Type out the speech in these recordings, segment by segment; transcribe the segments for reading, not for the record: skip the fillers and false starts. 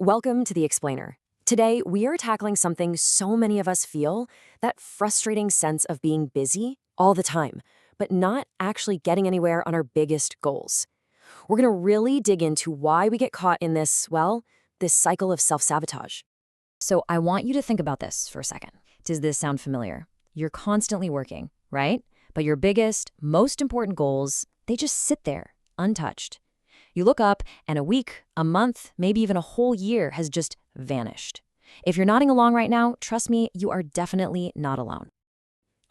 Welcome to The Explainer. Today, we are tackling something so many of us feel, that frustrating sense of being busy all the time, but not actually getting anywhere on our biggest goals. We're going to really dig into why we get caught in this cycle of self-sabotage. So I want you to think about this for a second. Does this sound familiar? You're constantly working, right? But your biggest, most important goals, they just sit there, untouched. You look up and a week, a month, maybe even a whole year has just vanished. If you're nodding along right now, trust me, you are definitely not alone.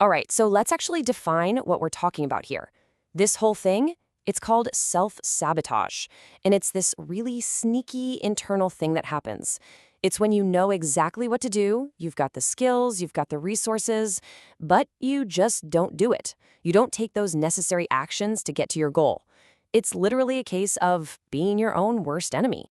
All right, so let's actually define what we're talking about here. This whole thing, it's called self-sabotage, and it's this really sneaky internal thing that happens. It's when you know exactly what to do, you've got the skills, you've got the resources, but you just don't do it. You don't take those necessary actions to get to your goal. It's literally a case of being your own worst enemy.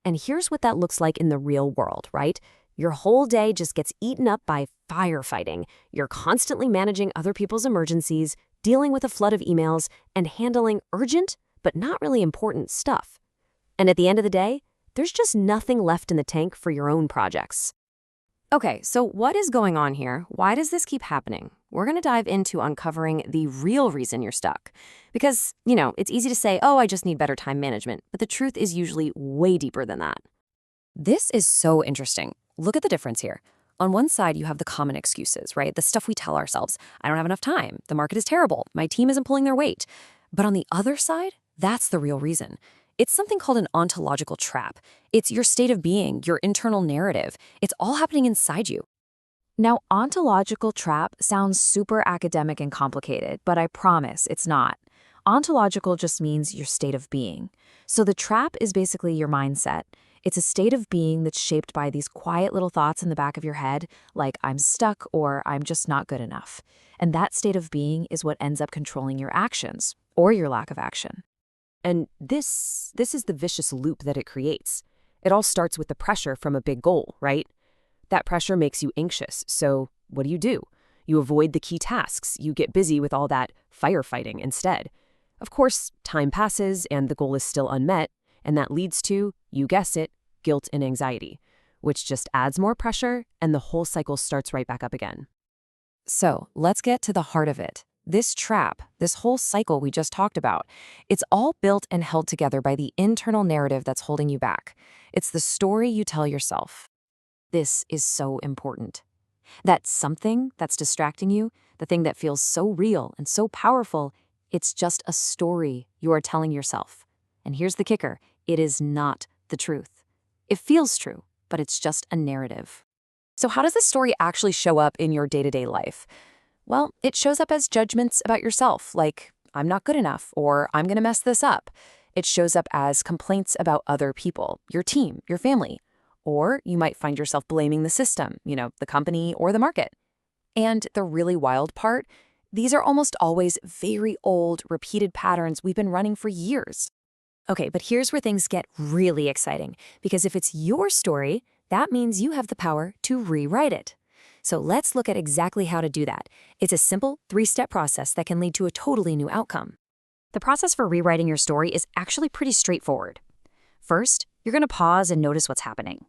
And here's what that looks like in the real world, right? Your whole day just gets eaten up by firefighting. You're constantly managing other people's emergencies, dealing with a flood of emails, and handling urgent, but not really important stuff. And at the end of the day, there's just nothing left in the tank for your own projects. Okay, so what is going on here? Why does this keep happening? We're going to dive into uncovering the real reason you're stuck. Because, it's easy to say, oh, I just need better time management, but the truth is usually way deeper than that. This is so interesting. Look at the difference here. On one side, you have the common excuses, right? The stuff we tell ourselves. I don't have enough time. The market is terrible. My team isn't pulling their weight. But on the other side, that's the real reason. It's something called an ontological trap. It's your state of being, your internal narrative. It's all happening inside you. Now, ontological trap sounds super academic and complicated, but I promise it's not. Ontological just means your state of being. So the trap is basically your mindset. It's a state of being that's shaped by these quiet little thoughts in the back of your head, like I'm stuck or I'm just not good enough. And that state of being is what ends up controlling your actions or your lack of action. And this is the vicious loop that it creates. It all starts with the pressure from a big goal, right? That pressure makes you anxious, so what do? You avoid the key tasks. You get busy with all that firefighting instead. Of course, time passes and the goal is still unmet, and that leads to, you guess it, guilt and anxiety, which just adds more pressure and the whole cycle starts right back up again. So let's get to the heart of it. This trap, this whole cycle we just talked about, it's all built and held together by the internal narrative that's holding you back. It's the story you tell yourself. This is so important. That something that's distracting you, the thing that feels so real and so powerful, it's just a story you are telling yourself. And here's the kicker, it is not the truth. It feels true, but it's just a narrative. So how does this story actually show up in your day-to-day life? Well, it shows up as judgments about yourself, like, I'm not good enough, or I'm going to mess this up. It shows up as complaints about other people, your team, your family. Or you might find yourself blaming the system, the company or the market. And the really wild part, these are almost always very old, repeated patterns we've been running for years. Okay, but here's where things get really exciting, because if it's your story, that means you have the power to rewrite it. So let's look at exactly how to do that. It's a simple 3-step process that can lead to a totally new outcome. The process for rewriting your story is actually pretty straightforward. First, you're going to pause and notice what's happening.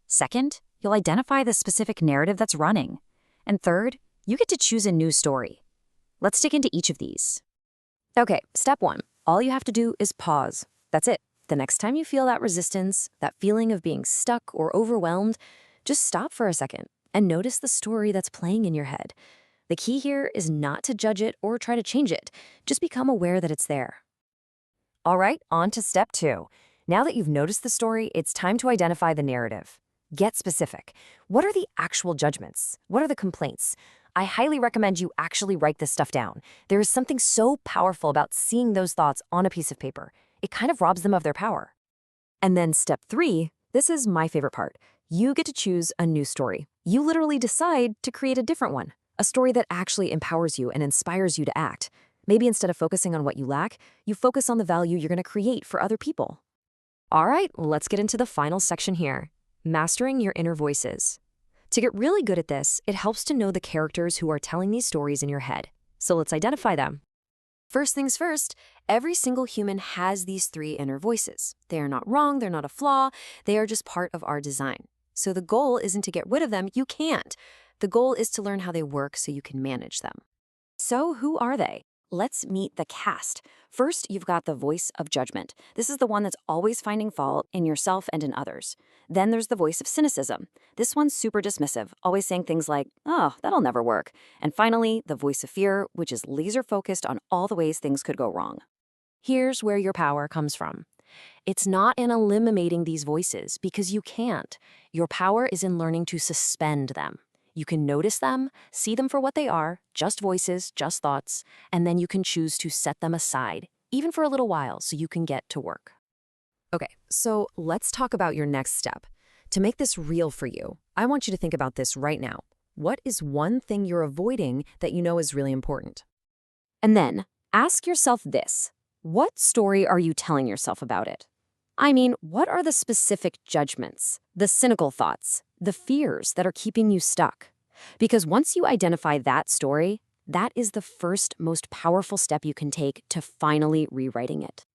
Second, you'll identify the specific narrative that's running. And third, you get to choose a new story. Let's dig into each of these. Okay, step 1. All you have to do is pause. That's it. The next time you feel that resistance, that feeling of being stuck or overwhelmed, just stop for a second and notice the story that's playing in your head. The key here is not to judge it or try to change it. Just become aware that it's there. All right, on to step 2. Now that you've noticed the story, it's time to identify the narrative. Get specific. What are the actual judgments? What are the complaints? I highly recommend you actually write this stuff down. There is something so powerful about seeing those thoughts on a piece of paper. It kind of robs them of their power. And then step 3, this is my favorite part. You get to choose a new story. You literally decide to create a different one, a story that actually empowers you and inspires you to act. Maybe instead of focusing on what you lack, you focus on the value you're going to create for other people. All right, let's get into the final section here, mastering your inner voices. To get really good at this, it helps to know the characters who are telling these stories in your head. So let's identify them. First things first, every single human has these three inner voices. They are not wrong, they're not a flaw, they are just part of our design. So the goal isn't to get rid of them, you can't. The goal is to learn how they work so you can manage them. So who are they? Let's meet the cast. First, you've got the voice of judgment. This is the one that's always finding fault in yourself and in others. Then there's the voice of cynicism. This one's super dismissive, always saying things like, oh, that'll never work. And finally, the voice of fear, which is laser focused on all the ways things could go wrong. Here's where your power comes from. It's not in eliminating these voices, because you can't. Your power is in learning to suspend them. You can notice them, see them for what they are, just voices, just thoughts, and then you can choose to set them aside, even for a little while, so you can get to work. Okay, so let's talk about your next step. To make this real for you, I want you to think about this right now. What is one thing you're avoiding that you know is really important? And then, ask yourself this. What story are you telling yourself about it? I mean, what are the specific judgments, the cynical thoughts, the fears that are keeping you stuck? Because once you identify that story, that is the first, most powerful step you can take to finally rewriting it.